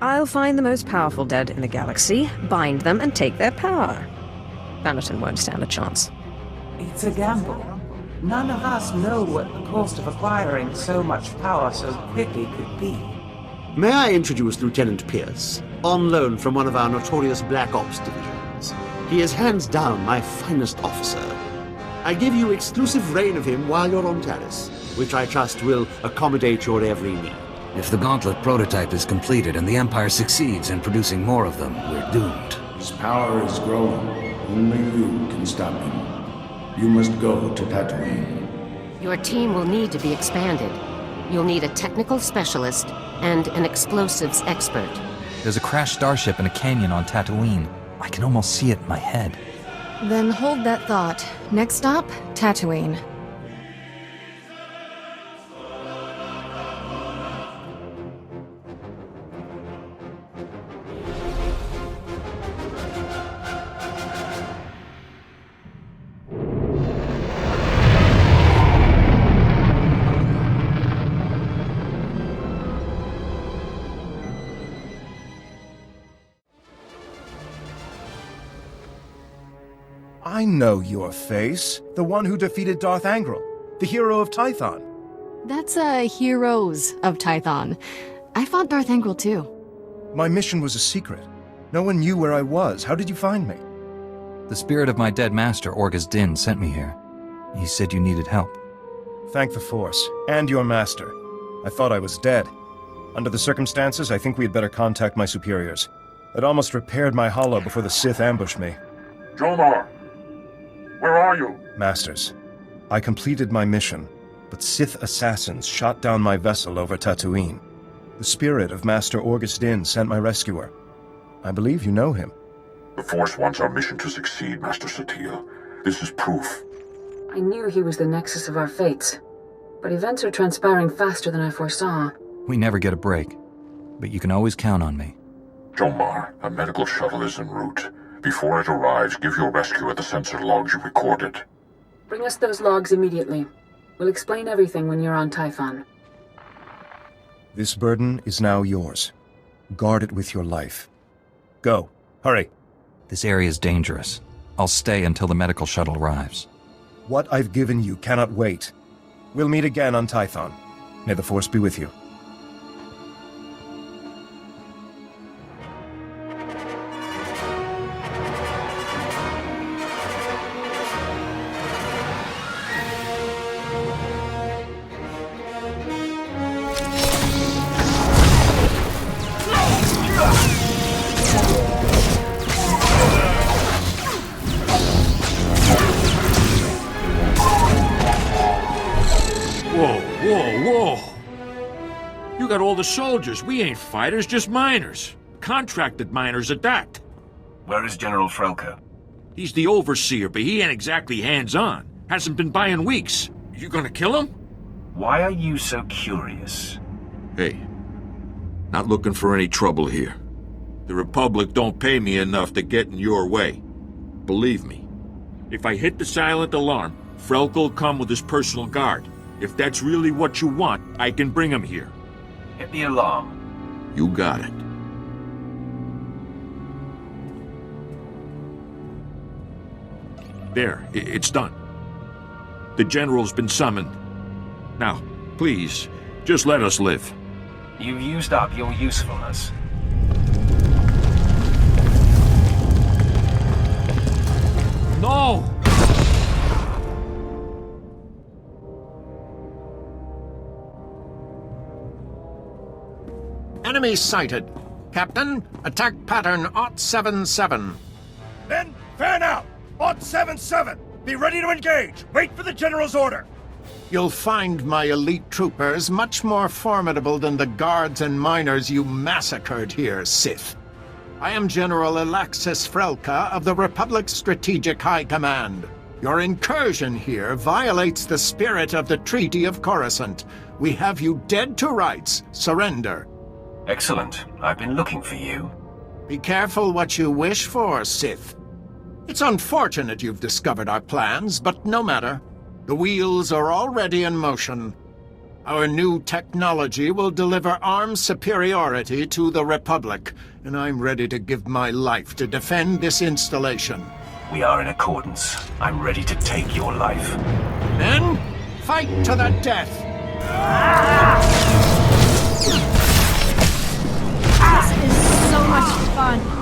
I'll find the most powerful dead in the galaxy, bind them, and take their power. Vanderton won't stand a chance. It's a gamble. None of us know what the cost of acquiring so much power so quickly could be. May I introduce Lieutenant Pierce, on loan from one of our notorious Black Ops divisions. He is hands down my finest officer. I give you exclusive reign of him while you're on Taris, which I trust will accommodate your every need. If the Gauntlet prototype is completed and the Empire succeeds in producing more of them, we're doomed. His power is growing. Only you can stop him. You must go to Tatooine. Your team will need to be expanded. You'll need a technical specialist and an explosives expert. There's a crashed starship in a canyon on Tatooine. I can almost see it in my head. Then hold that thought. Next stop, Tatooine. I know your face. The one who defeated Darth Angral, the hero of Tython. That's Heroes of Tython. I fought Darth Angral too. My mission was a secret. No one knew where I was. How did you find me? The spirit of my dead master, Orgus Din, sent me here. He said you needed help. Thank the Force, and your master. I thought I was dead. Under the circumstances, I think we had better contact my superiors. I'd almost repaired my holo before the Sith ambushed me. Jomar! Where are you? Masters, I completed my mission, but Sith assassins shot down my vessel over Tatooine. The spirit of Master Orgus Din sent my rescuer. I believe you know him. The Force wants our mission to succeed, Master Satele. This is proof. I knew he was the nexus of our fates, but events are transpiring faster than I foresaw. We never get a break, but you can always count on me. Jomar, a medical shuttle is en route. Before it arrives, give your rescuer the sensor logs you recorded. Bring us those logs immediately. We'll explain everything when you're on Typhon. This burden is now yours. Guard it with your life. Go. Hurry. This area is dangerous. I'll stay until the medical shuttle arrives. What I've given you cannot wait. We'll meet again on Tython. May the Force be with you. Whoa! You got all the soldiers. We ain't fighters, just miners. Contracted miners at that. Where is General Frelka? He's the overseer, but he ain't exactly hands-on. Hasn't been by in weeks. You gonna kill him? Why are you so curious? Hey, not looking for any trouble here. The Republic don't pay me enough to get in your way. Believe me. If I hit the silent alarm, Frelka'll come with his personal guard. If that's really what you want, I can bring him here. Hit the alarm. You got it. There, it's done. The General's been summoned. Now, please, just let us live. You've used up your usefulness. No! Enemy sighted. Captain, attack pattern OT-77. Men, fan out! OT-77! Be ready to engage! Wait for the General's order! You'll find my elite troopers much more formidable than the guards and miners you massacred here, Sith. I am General Alexis Frelka of the Republic's Strategic High Command. Your incursion here violates the spirit of the Treaty of Coruscant. We have you dead to rights. Surrender. Excellent. I've been looking for you. Be careful what you wish for, Sith. It's unfortunate you've discovered our plans, but no matter. The wheels are already in motion. Our new technology will deliver arms superiority to the Republic, and I'm ready to give my life to defend this installation. We are in accordance. I'm ready to take your life. Men, fight to the death! This is so much fun.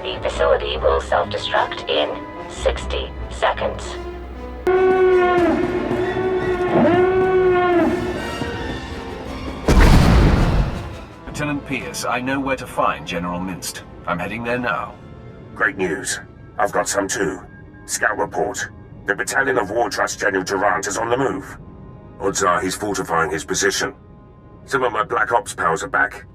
The facility will self-destruct in 60 seconds. Lieutenant Pierce, I know where to find General Minst. I'm heading there now. Great news. I've got some too. Scout report. The Battalion of War Trust General Durant is on the move. Odds are he's fortifying his position. Some of my Black Ops pals are back.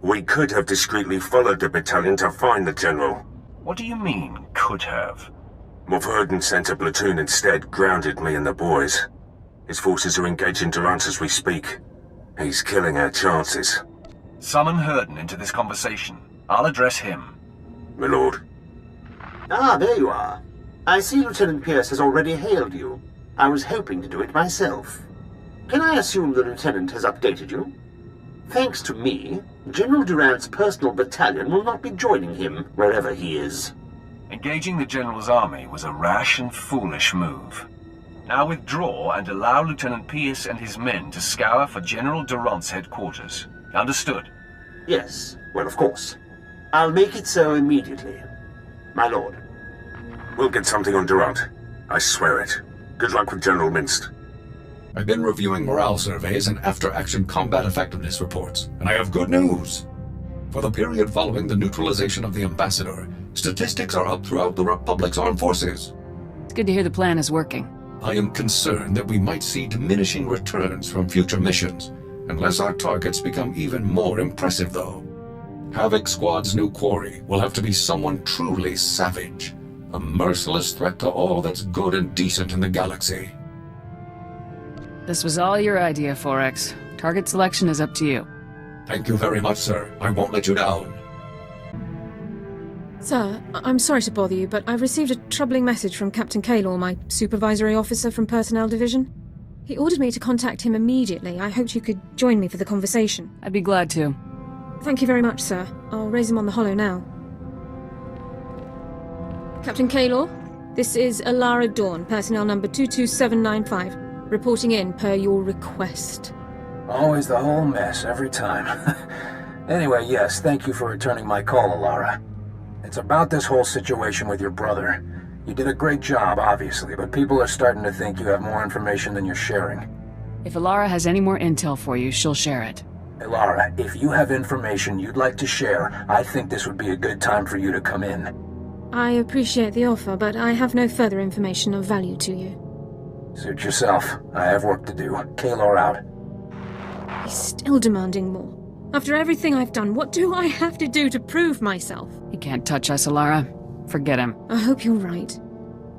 We could have discreetly followed the battalion to find the General. What do you mean, could have? Morverden sent a platoon instead, grounded me and the boys. His forces are engaging Durant as we speak. He's killing our chances. Summon Herden into this conversation. I'll address him. My lord. Ah, there you are. I see Lieutenant Pierce has already hailed you. I was hoping to do it myself. Can I assume the Lieutenant has updated you? Thanks to me, General Durant's personal battalion will not be joining him, wherever he is. Engaging the General's army was a rash and foolish move. Now withdraw and allow Lieutenant Pierce and his men to scour for General Durant's headquarters. Understood? Yes, well, of course. I'll make it so immediately. My lord. We'll get something on Durant. I swear it. Good luck with General Minst. I've been reviewing morale surveys and after-action combat effectiveness reports, and I have good news. For the period following the neutralization of the Ambassador, statistics are up throughout the Republic's armed forces. It's good to hear the plan is working. I am concerned that we might see diminishing returns from future missions, unless our targets become even more impressive, though. Havoc Squad's new quarry will have to be someone truly savage, a merciless threat to all that's good and decent in the galaxy. This was all your idea, Forex. Target selection is up to you. Thank you very much, sir. I won't let you down. Sir, I'm sorry to bother you, but I've received a troubling message from Captain Kaylor, my supervisory officer from Personnel Division. He ordered me to contact him immediately. I hoped you could join me for the conversation. I'd be glad to. Thank you very much, sir. I'll raise him on the holo now. Captain Kaylor, this is Alara Dawn, personnel number 22795, reporting in per your request. Always the whole mess, every time. Anyway, yes, thank you for returning my call, Alara. It's about this whole situation with your brother. You did a great job, obviously, but people are starting to think you have more information than you're sharing. If Alara has any more intel for you, she'll share it. Alara, if you have information you'd like to share, I think this would be a good time for you to come in. I appreciate the offer, but I have no further information of value to you. Suit yourself. I have work to do. Kaylor out. He's still demanding more. After everything I've done, what do I have to do to prove myself? He can't touch us, Alara. Forget him. I hope you're right.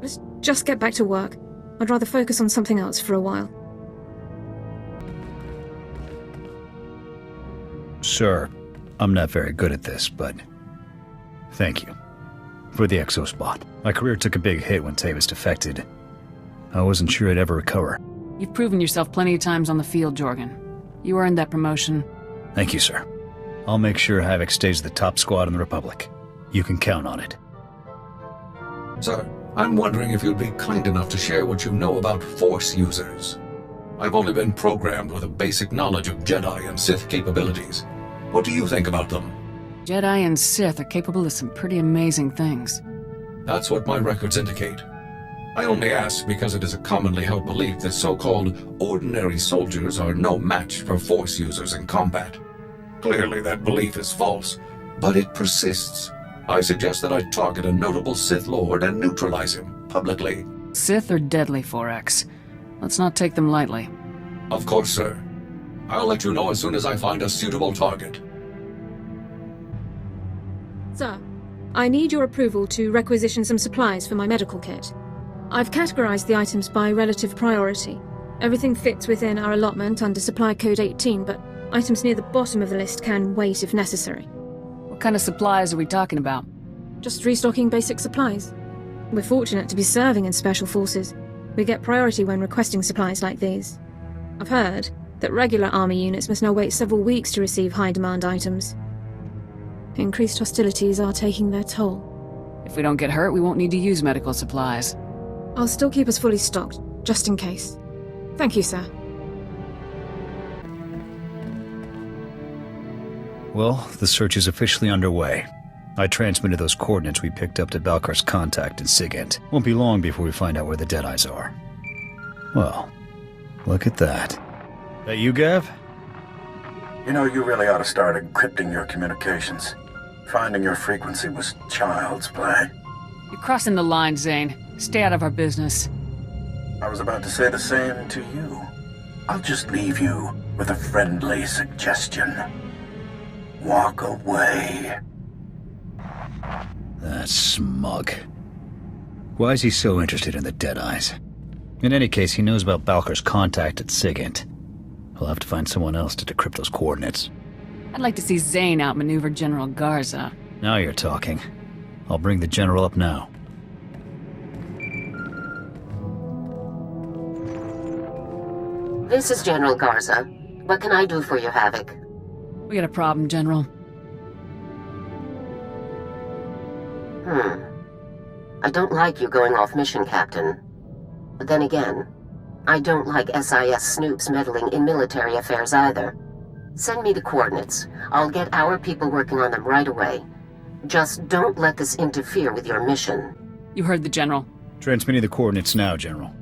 Let's just get back to work. I'd rather focus on something else for a while. Sir, I'm not very good at this, but thank you for the exospot. My career took a big hit when Taris defected. I wasn't sure I'd ever recover. You've proven yourself plenty of times on the field, Jorgen. You earned that promotion. Thank you, sir. I'll make sure Havoc stays the top squad in the Republic. You can count on it. Sir, I'm wondering if you'd be kind enough to share what you know about Force users. I've only been programmed with a basic knowledge of Jedi and Sith capabilities. What do you think about them? Jedi and Sith are capable of some pretty amazing things. That's what my records indicate. I only ask because it is a commonly held belief that so-called ordinary soldiers are no match for Force users in combat. Clearly that belief is false, but it persists. I suggest that I target a notable Sith Lord and neutralize him, publicly. Sith are deadly, 4X. Let's not take them lightly. Of course, sir. I'll let you know as soon as I find a suitable target. Sir, I need your approval to requisition some supplies for my medical kit. I've categorized the items by relative priority. Everything fits within our allotment under Supply Code 18, but items near the bottom of the list can wait if necessary. What kind of supplies are we talking about? Just restocking basic supplies. We're fortunate to be serving in Special Forces. We get priority when requesting supplies like these. I've heard that regular army units must now wait several weeks to receive high-demand items. Increased hostilities are taking their toll. If we don't get hurt, we won't need to use medical supplies. I'll still keep us fully stocked, just in case. Thank you, sir. Well, the search is officially underway. I transmitted those coordinates we picked up to Balkar's contact in Sigint. Won't be long before we find out where the Deadeyes are. Well, look at that. That you, Gav? You know, you really ought to start encrypting your communications. Finding your frequency was child's play. You're crossing the line, Zane. Stay out of our business. I was about to say the same to you. I'll just leave you with a friendly suggestion. Walk away. That smug. Why is he so interested in the Deadeyes? In any case, he knows about Balkar's contact at Sigint. We'll have to find someone else to decrypt those coordinates. I'd like to see Zane outmaneuver General Garza. Now you're talking. I'll bring the General up now. This is General Garza. What can I do for you, Havoc? We got a problem, General. I don't like you going off mission, Captain. But then again, I don't like SIS snoops meddling in military affairs either. Send me the coordinates. I'll get our people working on them right away. Just don't let this interfere with your mission. You heard the General. Transmitting the coordinates now, General.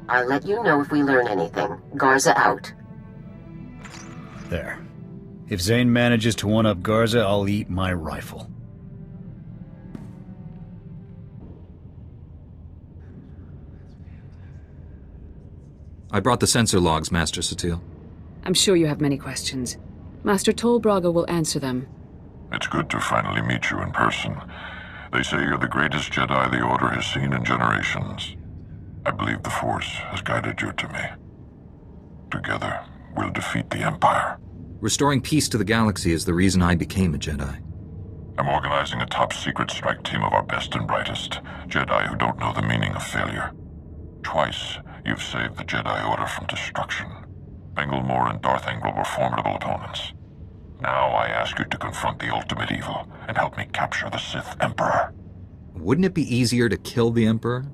I'll let you know if we learn anything. Garza out. There. If Zane manages to one-up Garza, I'll eat my rifle. I brought the sensor logs, Master Satil. I'm sure you have many questions. Master Tolbraga will answer them. It's good to finally meet you in person. They say you're the greatest Jedi the Order has seen in generations. I believe the Force has guided you to me. Together, we'll defeat the Empire. Restoring peace to the galaxy is the reason I became a Jedi. I'm organizing a top-secret strike team of our best and brightest, Jedi who don't know the meaning of failure. Twice, you've saved the Jedi Order from destruction. Bengilmore and Darth Engel were formidable opponents. Now I ask you to confront the ultimate evil and help me capture the Sith Emperor. Wouldn't it be easier to kill the Emperor?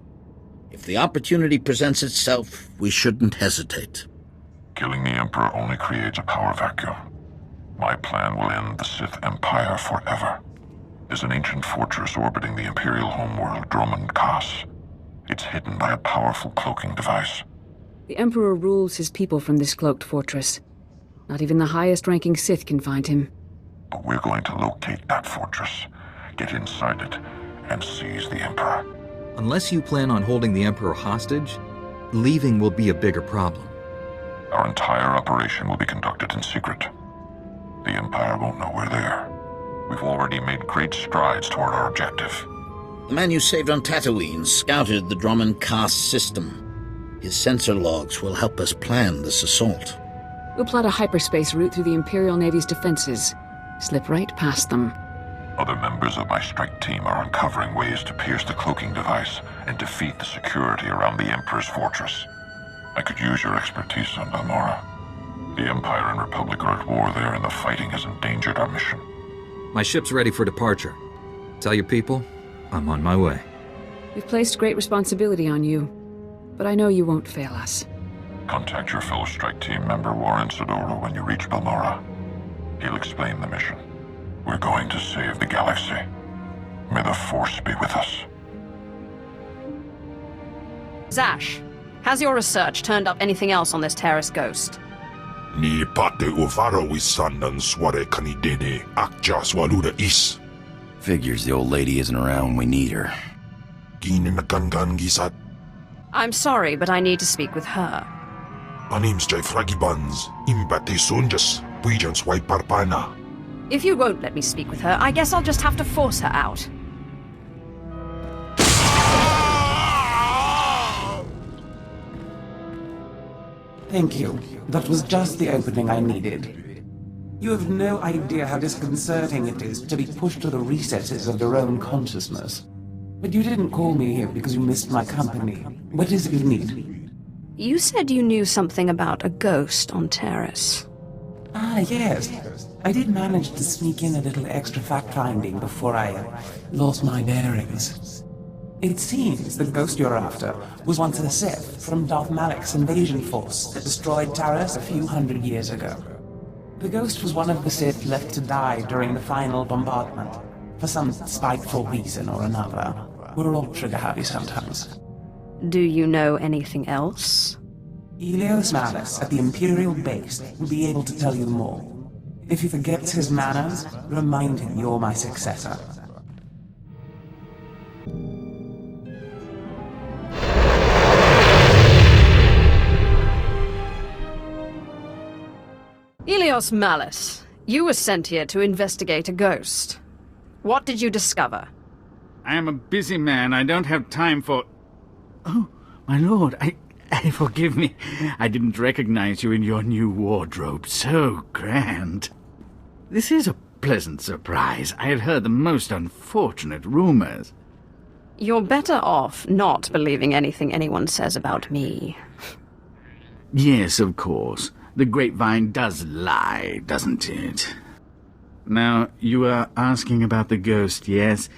If the opportunity presents itself, we shouldn't hesitate. Killing the Emperor only creates a power vacuum. My plan will end the Sith Empire forever. There's an ancient fortress orbiting the Imperial homeworld, Dromund Kaas. It's hidden by a powerful cloaking device. The Emperor rules his people from this cloaked fortress. Not even the highest-ranking Sith can find him. But we're going to locate that fortress, get inside it, and seize the Emperor. Unless you plan on holding the Emperor hostage, leaving will be a bigger problem. Our entire operation will be conducted in secret. The Empire won't know we're there. We've already made great strides toward our objective. The man you saved on Tatooine scouted the Dromund Kaas system. His sensor logs will help us plan this assault. We'll plot a hyperspace route through the Imperial Navy's defenses. Slip right past them. Other members of my strike team are uncovering ways to pierce the cloaking device and defeat the security around the Emperor's fortress. I could use your expertise on Balmora. The Empire and Republic are at war there, and the fighting has endangered our mission. My ship's ready for departure. Tell your people, I'm on my way. We've placed great responsibility on you, but I know you won't fail us. Contact your fellow strike team member Warren Sidoro when you reach Balmora. He'll explain the mission. We're going to save the galaxy. May the Force be with us. Zash, has your research turned up anything else on this Taris ghost? Ni pate uvaro sandan sware kanidene akja swaluda is. Figures the old lady isn't around when we need her. Gininagangan gisat. I'm sorry, but I need to speak with her. Anims jay fragibans, imbate sunjas, puijans wai parpana. If you won't let me speak with her, I guess I'll just have to force her out. Thank you. That was just the opening I needed. You have no idea how disconcerting it is to be pushed to the recesses of your own consciousness. But you didn't call me here because you missed my company. What is it you need? You said you knew something about a ghost on Taris. Ah, yes. I did manage to sneak in a little extra fact-finding before I lost my bearings. It seems the ghost you're after was once a Sith from Darth Malak's invasion force that destroyed Taris a few hundred years ago. The ghost was one of the Sith left to die during the final bombardment, for some spiteful reason or another. We're all trigger-happy sometimes. Do you know anything else? Elios Malus at the Imperial base will be able to tell you more. If he forgets his manners, remind him you're my successor. Elios Malus, you were sent here to investigate a ghost. What did you discover? I am a busy man. I don't have time for... Oh, my lord, I forgive me. I didn't recognize you in your new wardrobe. So grand. This is a pleasant surprise. I had heard the most unfortunate rumors. You're better off not believing anything anyone says about me. Yes, of course. The grapevine does lie, doesn't it? Now, you are asking about the ghost, yes?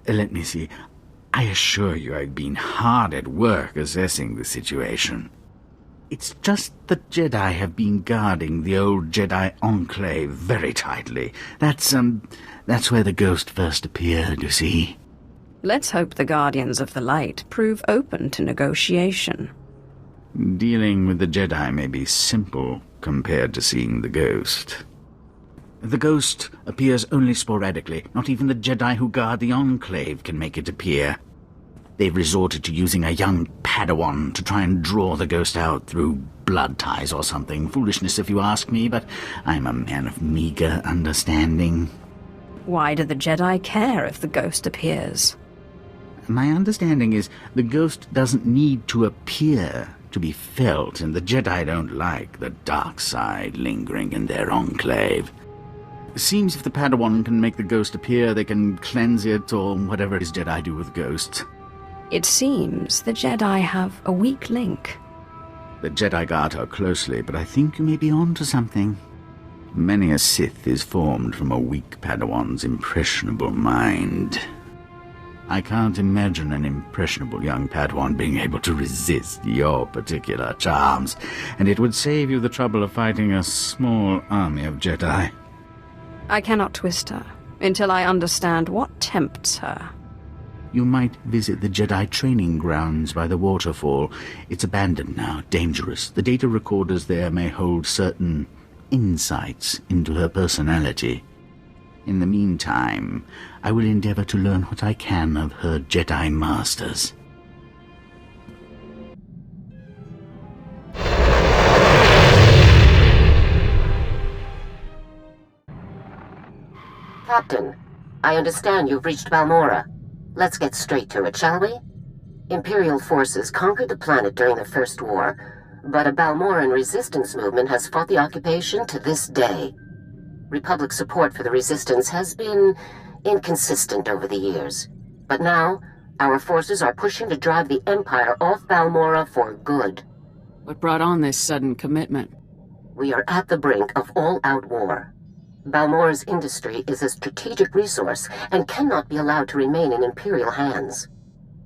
Let me see. I assure you I've been hard at work assessing the situation. It's just the Jedi have been guarding the old Jedi Enclave very tightly. That's where the ghost first appeared, you see. Let's hope the Guardians of the Light prove open to negotiation. Dealing with the Jedi may be simple compared to seeing the ghost. The ghost appears only sporadically. Not even the Jedi who guard the Enclave can make it appear. They've resorted to using a young Padawan to try and draw the ghost out through blood ties or something. Foolishness if you ask me, but I'm a man of meager understanding. Why do the Jedi care if the ghost appears? My understanding is the ghost doesn't need to appear to be felt, and the Jedi don't like the dark side lingering in their Enclave. Seems if the Padawan can make the ghost appear, they can cleanse it, or whatever it is Jedi do with ghosts. It seems the Jedi have a weak link. The Jedi guard her closely, but I think you may be on to something. Many a Sith is formed from a weak Padawan's impressionable mind. I can't imagine an impressionable young Padawan being able to resist your particular charms, and it would save you the trouble of fighting a small army of Jedi. I cannot twist her until I understand what tempts her. You might visit the Jedi training grounds by the waterfall. It's abandoned now, dangerous. The data recorders there may hold certain insights into her personality. In the meantime, I will endeavor to learn what I can of her Jedi masters. Captain, I understand you've reached Balmorra. Let's get straight to it, shall we? Imperial forces conquered the planet during the First War, but a Balmorran resistance movement has fought the occupation to this day. Republic support for the resistance has been inconsistent over the years, but now our forces are pushing to drive the Empire off Balmorra for good. What brought on this sudden commitment? We are at the brink of all-out war. Balmorra's industry is a strategic resource and cannot be allowed to remain in Imperial hands.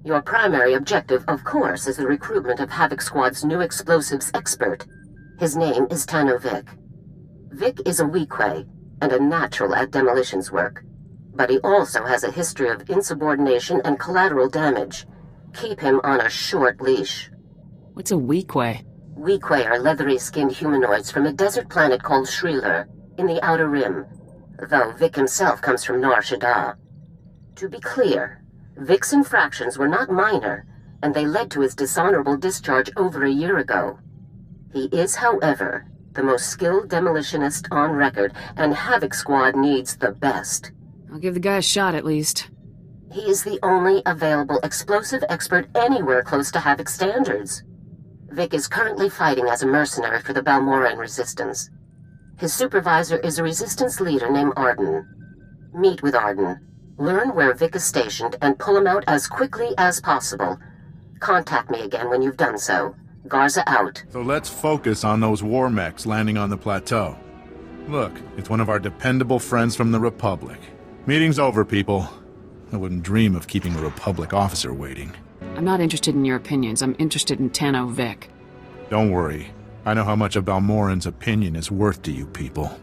Your primary objective, of course, is the recruitment of Havoc Squad's new explosives expert. His name is Tano Vic. Vic is a Weequay and a natural at demolitions work, but he also has a history of insubordination and collateral damage. Keep him on a short leash. What's a Weequay? Weequay are leathery-skinned humanoids from a desert planet called Shrieler, in the Outer Rim, though Vic himself comes from Nar Shaddaa. To be clear, Vic's infractions were not minor, and they led to his dishonorable discharge over a year ago. He is, however, the most skilled demolitionist on record, and Havoc Squad needs the best. I'll give the guy a shot at least. He is the only available explosive expert anywhere close to Havoc standards. Vic is currently fighting as a mercenary for the Balmoran Resistance. His supervisor is a Resistance leader named Arden. Meet with Arden, learn where Vic is stationed, and pull him out as quickly as possible. Contact me again when you've done so. Garza out. So let's focus on those war mechs landing on the plateau. Look, it's one of our dependable friends from the Republic. Meeting's over, people. I wouldn't dream of keeping a Republic officer waiting. I'm not interested in your opinions. I'm interested in Tanno Vic. Don't worry. I know how much a Balmoran's opinion is worth to you people.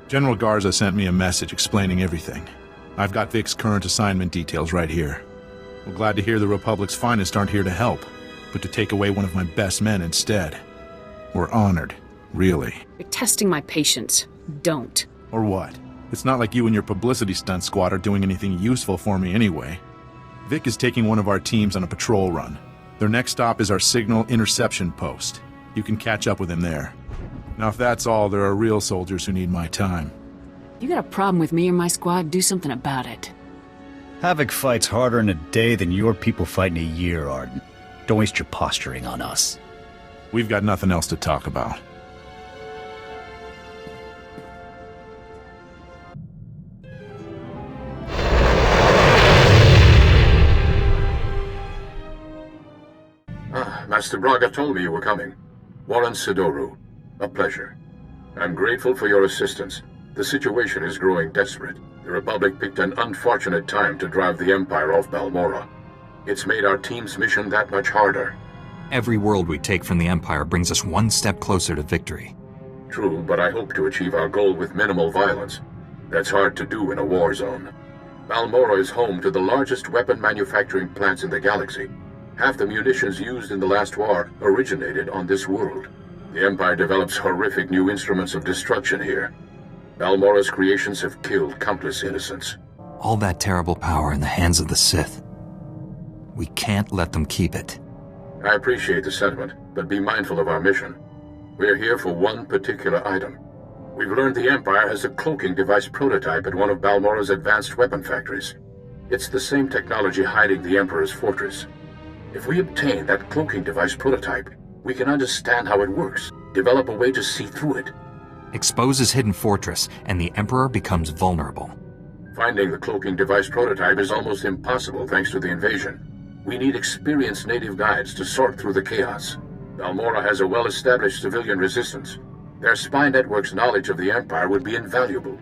General Garza sent me a message explaining everything. I've got Vic's current assignment details right here. We're glad to hear the Republic's finest aren't here to help, but to take away one of my best men instead. We're honored, really. You're testing my patience. Don't. Or what? It's not like you and your publicity stunt squad are doing anything useful for me anyway. Vic is taking one of our teams on a patrol run. Their next stop is our signal interception post. You can catch up with him there. Now if that's all, there are real soldiers who need my time. You got a problem with me or my squad, do something about it. Havoc fights harder in a day than your people fight in a year, Arden. Don't waste your posturing on us. We've got nothing else to talk about. Master Braga told me you were coming. Warren Sidoru. A pleasure. I'm grateful for your assistance. The situation is growing desperate. The Republic picked an unfortunate time to drive the Empire off Balmora. It's made our team's mission that much harder. Every world we take from the Empire brings us one step closer to victory. True, but I hope to achieve our goal with minimal violence. That's hard to do in a war zone. Balmora is home to the largest weapon manufacturing plants in the galaxy. Half the munitions used in the last war originated on this world. The Empire develops horrific new instruments of destruction here. Balmora's creations have killed countless innocents. All that terrible power in the hands of the Sith. We can't let them keep it. I appreciate the sentiment, but be mindful of our mission. We're here for one particular item. We've learned the Empire has a cloaking device prototype at one of Balmora's advanced weapon factories. It's the same technology hiding the Emperor's fortress. If we obtain that cloaking device prototype, we can understand how it works, develop a way to see through it. Expose his hidden fortress, and the Emperor becomes vulnerable. Finding the cloaking device prototype is almost impossible thanks to the invasion. We need experienced native guides to sort through the chaos. Balmora has a well-established civilian resistance. Their spy network's knowledge of the Empire would be invaluable.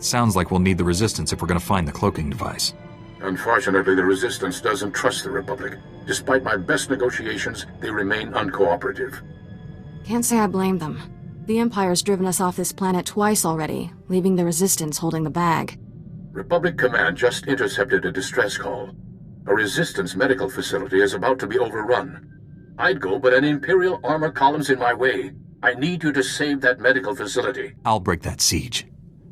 Sounds like we'll need the Resistance if we're going to find the cloaking device. Unfortunately, the Resistance doesn't trust the Republic. Despite my best negotiations, they remain uncooperative. Can't say I blame them. The Empire's driven us off this planet twice already, leaving the Resistance holding the bag. Republic Command just intercepted a distress call. A Resistance medical facility is about to be overrun. I'd go, but an Imperial armor column's in my way. I need you to save that medical facility. I'll break that siege.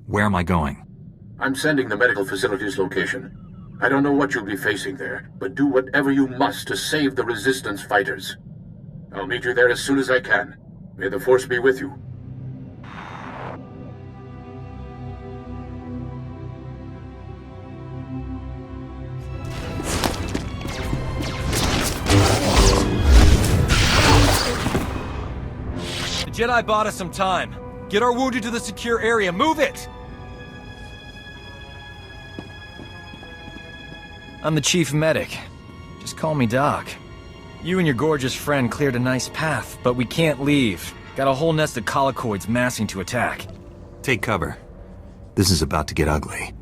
Where am I going? I'm sending the medical facility's location. I don't know what you'll be facing there, but do whatever you must to save the Resistance fighters. I'll meet you there as soon as I can. May the Force be with you. The Jedi bought us some time. Get our wounded to the secure area. Move it! I'm the chief medic. Just call me Doc. You and your gorgeous friend cleared a nice path, but we can't leave. Got a whole nest of colicoids massing to attack. Take cover. This is about to get ugly.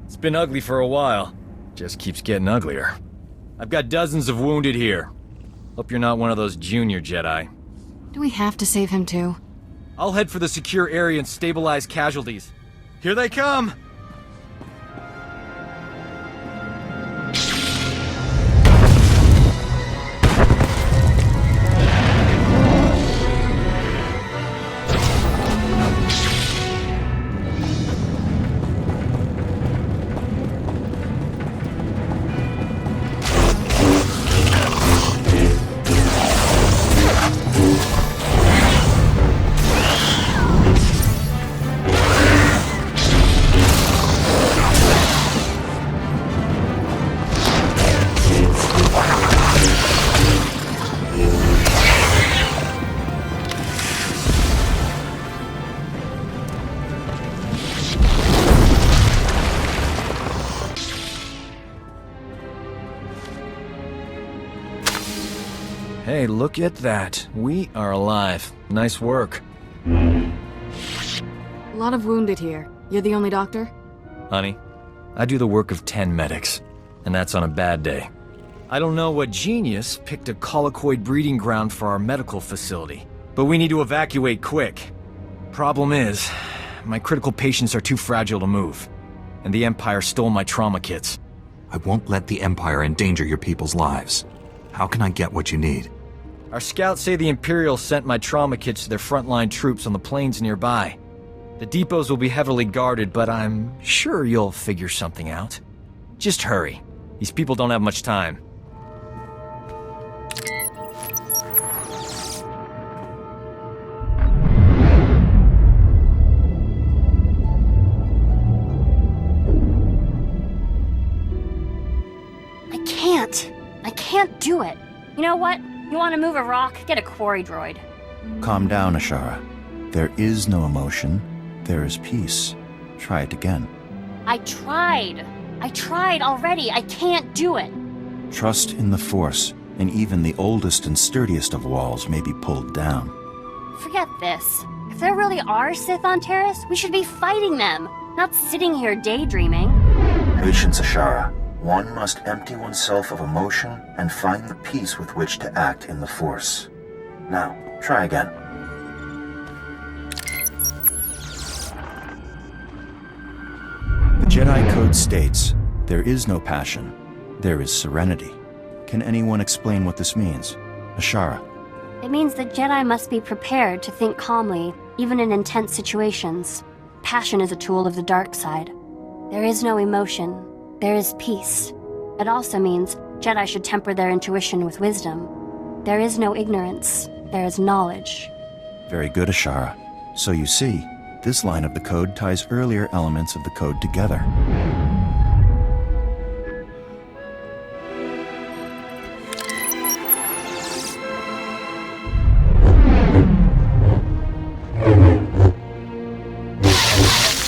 It's been ugly for a while. Just keeps getting uglier. I've got dozens of wounded here. Hope you're not one of those junior Jedi. Do we have to save him too? I'll head for the secure area and stabilize casualties. Here they come! Hey, look at that. We are alive. Nice work. A lot of wounded here. You're the only doctor? Honey, I do the work of 10 medics, and that's on a bad day. I don't know what genius picked a colicoid breeding ground for our medical facility, but we need to evacuate quick. Problem is, my critical patients are too fragile to move, and the Empire stole my trauma kits. I won't let the Empire endanger your people's lives. How can I get what you need? Our scouts say the Imperials sent my trauma kits to their frontline troops on the plains nearby. The depots will be heavily guarded, but I'm sure you'll figure something out. Just hurry. These people don't have much time. I can't do it. You know what? You want to move a rock? Get a quarry droid. Calm down, Ashara. There is no emotion. There is peace. Try it again. I tried already. I can't do it. Trust in the Force, and even the oldest and sturdiest of walls may be pulled down. Forget this. If there really are Sith on Taris, we should be fighting them, not sitting here daydreaming. Patience, Ashara. One must empty oneself of emotion and find the peace with which to act in the Force. Now, try again. The Jedi Code states, there is no passion, there is serenity. Can anyone explain what this means? Ashara. It means the Jedi must be prepared to think calmly, even in intense situations. Passion is a tool of the dark side. There is no emotion. There is peace. It also means Jedi should temper their intuition with wisdom. There is no ignorance. There is knowledge. Very good, Ashara. So you see, this line of the code ties earlier elements of the code together.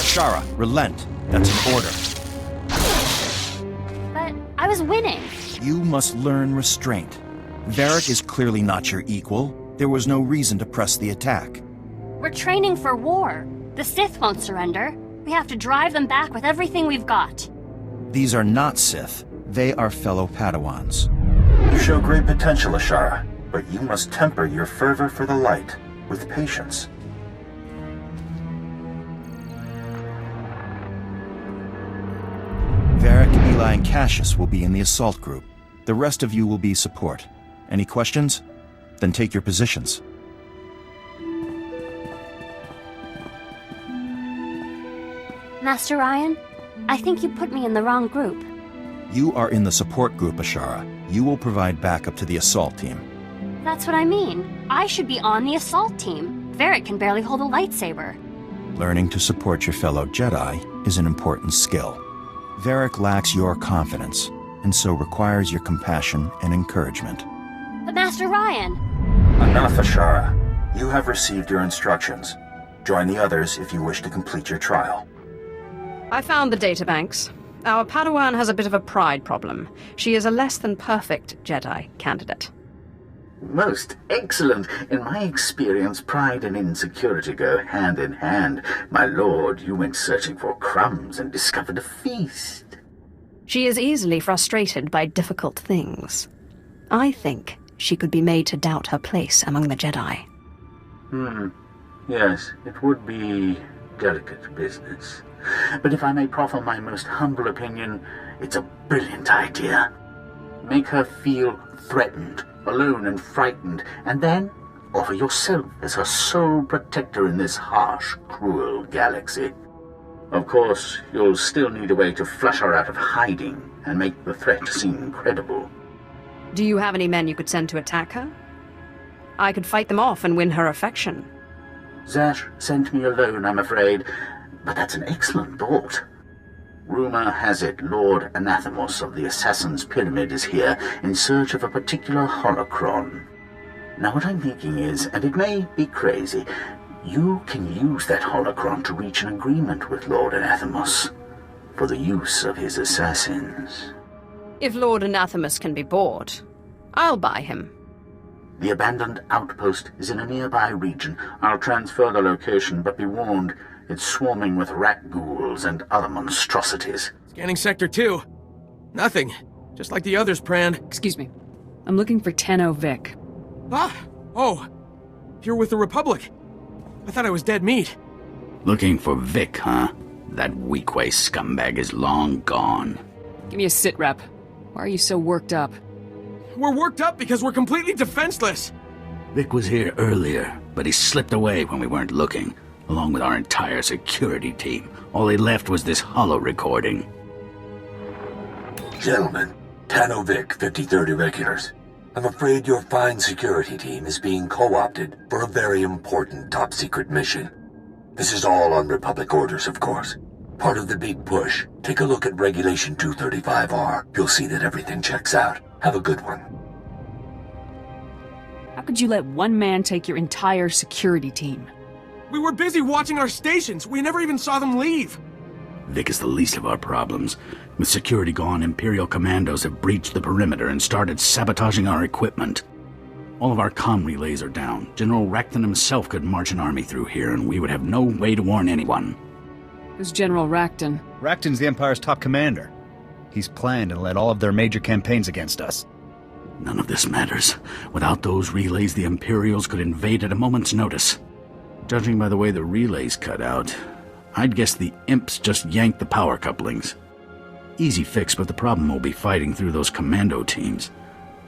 Ashara, relent. That's an order. I was winning. You must learn restraint. Varric is clearly not your equal. There was no reason to press the attack. We're training for war. The Sith won't surrender. We have to drive them back with everything we've got. These are not Sith. They are fellow Padawans. You show great potential, Ashara, but you must temper your fervor for the light with patience. Varric, Eli, and Cassius will be in the assault group. The rest of you will be support. Any questions? Then take your positions. Master Ryan, I think you put me in the wrong group. You are in the support group, Ashara. You will provide backup to the assault team. That's what I mean. I should be on the assault team. Varric can barely hold a lightsaber. Learning to support your fellow Jedi is an important skill. Varric lacks your confidence, and so requires your compassion and encouragement. But Master Ryan... Enough, Ashara. You have received your instructions. Join the others if you wish to complete your trial. I found the databanks. Our Padawan has a bit of a pride problem. She is a less than perfect Jedi candidate. Most excellent. In my experience, pride and insecurity go hand in hand. My lord, you went searching for crumbs and discovered a feast. She is easily frustrated by difficult things. I think she could be made to doubt her place among the Jedi. Yes, it would be delicate business. But if I may proffer my most humble opinion, it's a brilliant idea. Make her feel threatened, alone and frightened, and then offer yourself as her sole protector in this harsh, cruel galaxy. Of course, you'll still need a way to flush her out of hiding and make the threat seem credible. Do you have any men you could send to attack her? I could fight them off and win her affection. Zash sent me alone, I'm afraid, but that's an excellent thought. Rumor has it Lord Anathemos of the Assassin's Pyramid is here in search of a particular holocron. Now what I'm thinking is, and it may be crazy, you can use that holocron to reach an agreement with Lord Anathemos for the use of his assassins. If Lord Anathemos can be bought, I'll buy him. The abandoned outpost is in a nearby region. I'll transfer the location, but be warned, it's swarming with rat ghouls and other monstrosities. Scanning Sector 2. Nothing. Just like the others, Pran. Excuse me. I'm looking for Tenno Vic. Ah! Oh! You're with the Republic. I thought I was dead meat. Looking for Vic, huh? That weak-way scumbag is long gone. Give me a sit rep. Why are you so worked up? We're worked up because we're completely defenseless. Vic was here earlier, but he slipped away when we weren't looking, along with our entire security team. All he left was this holo recording. Gentlemen, Tenno Vic, 5030 regulars. I'm afraid your fine security team is being co-opted for a very important top-secret mission. This is all on Republic orders, of course. Part of the big push. Take a look at Regulation 235R. You'll see that everything checks out. Have a good one. How could you let one man take your entire security team? We were busy watching our stations. We never even saw them leave. Vic is the least of our problems. With security gone, Imperial commandos have breached the perimeter and started sabotaging our equipment. All of our comm relays are down. General Racton himself could march an army through here, and we would have no way to warn anyone. Who's General Racton? Racton's the Empire's top commander. He's planned and led all of their major campaigns against us. None of this matters. Without those relays, the Imperials could invade at a moment's notice. Judging by the way the relays cut out, I'd guess the imps just yanked the power couplings. Easy fix, but the problem will be fighting through those commando teams.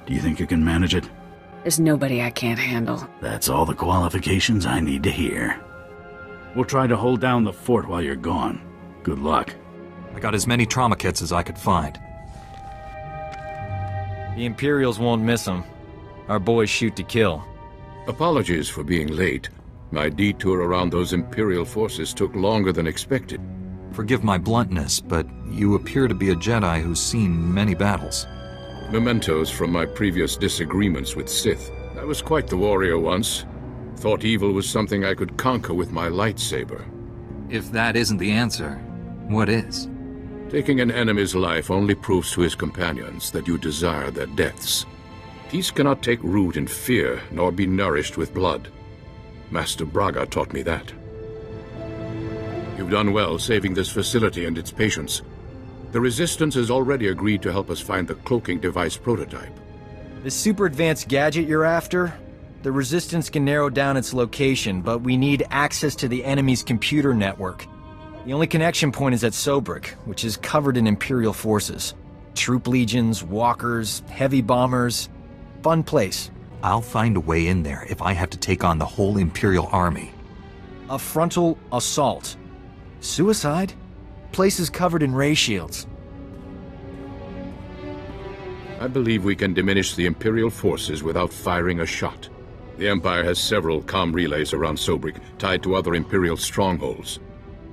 Do you think you can manage it? There's nobody I can't handle. That's all the qualifications I need to hear. We'll try to hold down the fort while you're gone. Good luck. I got as many trauma kits as I could find. The Imperials won't miss them. Our boys shoot to kill. Apologies for being late. My detour around those Imperial forces took longer than expected. Forgive my bluntness, but you appear to be a Jedi who's seen many battles. Mementos from my previous disagreements with Sith. I was quite the warrior once. Thought evil was something I could conquer with my lightsaber. If that isn't the answer, what is? Taking an enemy's life only proves to his companions that you desire their deaths. Peace cannot take root in fear, nor be nourished with blood. Master Braga taught me that. You've done well saving this facility and its patients. The Resistance has already agreed to help us find the cloaking device prototype. The super advanced gadget you're after? The Resistance can narrow down its location, but we need access to the enemy's computer network. The only connection point is at Sobrik, which is covered in Imperial forces. Troop legions, walkers, heavy bombers. Fun place. I'll find a way in there if I have to take on the whole Imperial army. A frontal assault. Suicide? Place is covered in ray shields. I believe we can diminish the Imperial forces without firing a shot. The Empire has several comm relays around Sobrik, tied to other Imperial strongholds.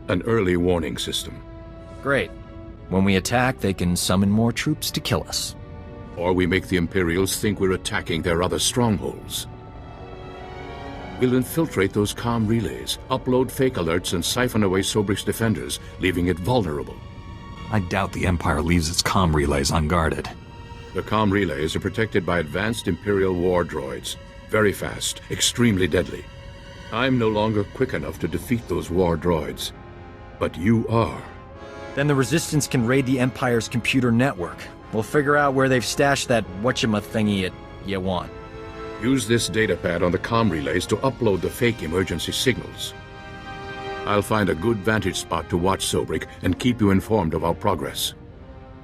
An early warning system. Great. When we attack, they can summon more troops to kill us. Or we make the Imperials think we're attacking their other strongholds. We'll infiltrate those comm relays, upload fake alerts, and siphon away Sobrik's defenders, leaving it vulnerable. I doubt the Empire leaves its comm relays unguarded. The comm relays are protected by advanced Imperial war droids. Very fast, extremely deadly. I'm no longer quick enough to defeat those war droids. But you are. Then the Resistance can raid the Empire's computer network. We'll figure out where they've stashed that whatchamma-thingy you want. Use this datapad on the comm relays to upload the fake emergency signals. I'll find a good vantage spot to watch Sobrik and keep you informed of our progress.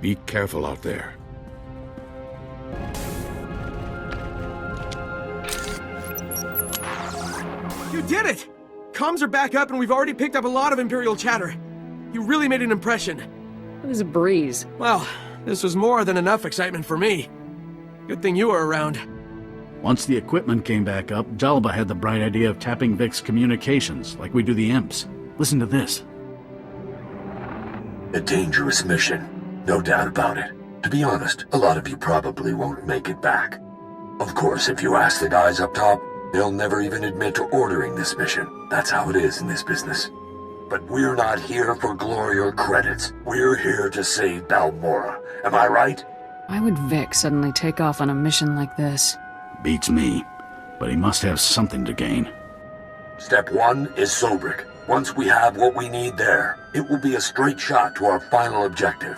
Be careful out there. You did it! Comms are back up and we've already picked up a lot of Imperial chatter. You really made an impression. It was a breeze. Well, this was more than enough excitement for me. Good thing you were around. Once the equipment came back up, Jalba had the bright idea of tapping Vic's communications, like we do the imps. Listen to this. A dangerous mission, no doubt about it. To be honest, a lot of you probably won't make it back. Of course, if you ask the guys up top, they'll never even admit to ordering this mission. That's how it is in this business. But we're not here for glory or credits. We're here to save Balmora. Am I right? Why would Vic suddenly take off on a mission like this? Beats me. but he must have something to gain. Step 1 is Sobrik. Once we have what we need there, it will be a straight shot to our final objective.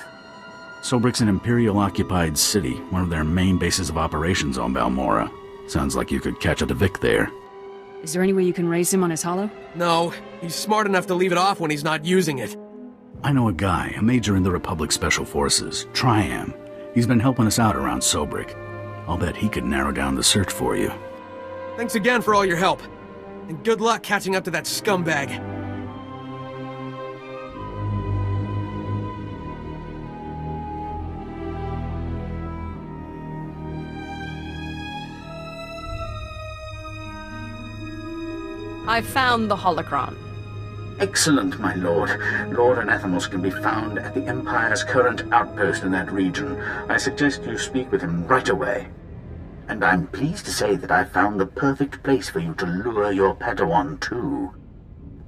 Sobrik's an Imperial-occupied city, one of their main bases of operations on Balmora. Sounds like you could catch a Devik there. Is there any way you can raise him on his holo? No, he's smart enough to leave it off when he's not using it. I know a guy, a major in the Republic Special Forces, Triam. He's been helping us out around Sobrik. I'll bet he could narrow down the search for you. Thanks again for all your help. And good luck catching up to that scumbag. I've found the holocron. Excellent, my lord. Lord Anathemos can be found at the Empire's current outpost in that region. I suggest you speak with him right away. And I'm pleased to say that I found the perfect place for you to lure your Padawan to.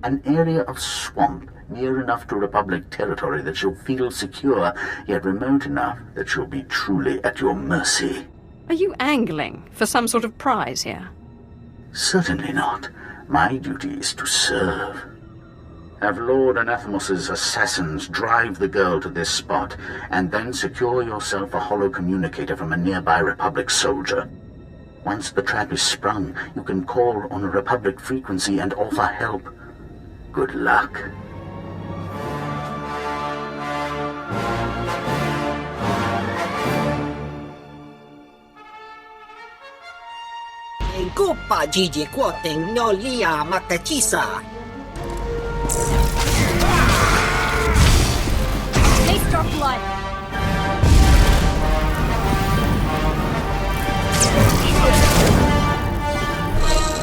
An area of swamp near enough to Republic territory that she'll feel secure, yet remote enough that she'll be truly at your mercy. Are you angling for some sort of prize here? Certainly not. My duty is to serve. Have Lord Anathemos' assassins drive the girl to this spot, and then secure yourself a holo communicator from a nearby Republic soldier. Once the trap is sprung, you can call on a Republic frequency and offer help. Good luck. Gupa Gigi Quoting no Lia Makachisa. Taste our blood.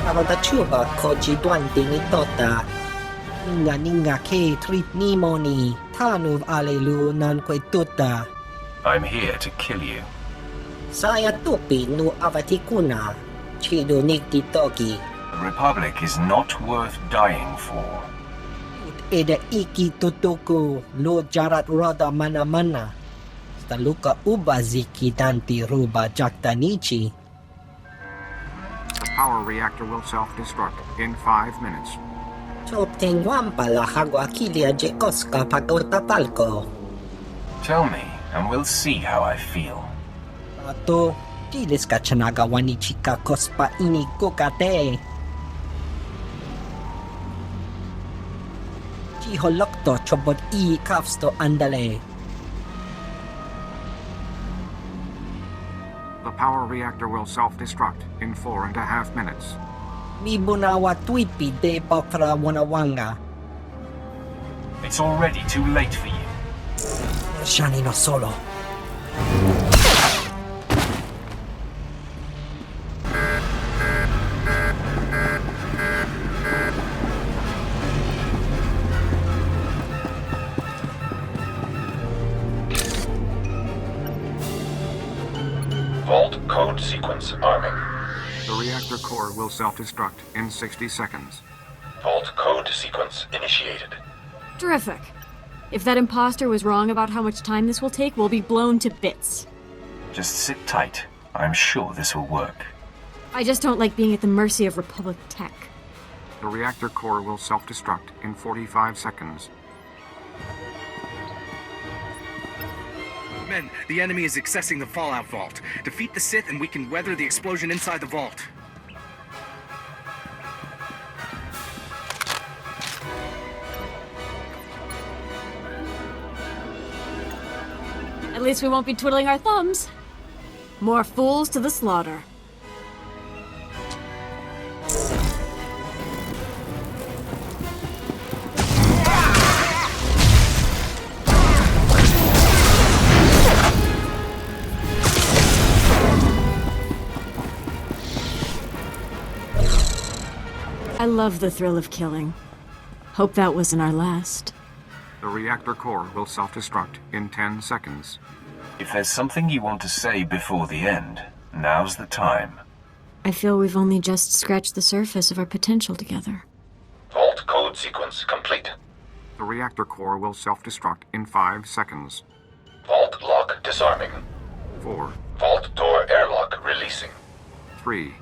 Avada chuba koji duante ni tota. Ninga ke trip nimoni. Tanuv alelu nan tuta. I'm here to kill you. Saya tupi nu avatikuna. Chido nikti toki. The Republic is not worth dying for. Eda iki tutuku lo jarat roda mana. Staluka uba ziki danti ruba jaktanichi. The power reactor will self-destruct in 5 minutes. Chopten wampala haguakilia jekoska pagotapalko. Tell me, and we'll see how I feel. Ato, dilis ka chanagawani chika kospa ini kokate. Holokto chobot I kafsto andale. The power reactor will self-destruct in 4.5 minutes. Mibunawa tuipi de bakra wanawanga. It's already too late for you. Shani no solo. Vault code sequence arming. The reactor core will self-destruct in 60 seconds. Vault code sequence initiated. Terrific. If that imposter was wrong about how much time this will take, we'll be blown to bits. Just sit tight. I'm sure this will work. I just don't like being at the mercy of Republic tech. The reactor core will self-destruct in 45 seconds. Men, the enemy is accessing the Fallout Vault. Defeat the Sith and we can weather the explosion inside the vault. At least we won't be twiddling our thumbs. More fools to the slaughter. I love the thrill of killing. Hope that wasn't our last. The reactor core will self-destruct in 10 seconds. If there's something you want to say before the end, now's the time. I feel we've only just scratched the surface of our potential together. Vault code sequence complete. The reactor core will self-destruct in 5 seconds. Vault lock disarming. 4. Vault door airlock releasing. 3.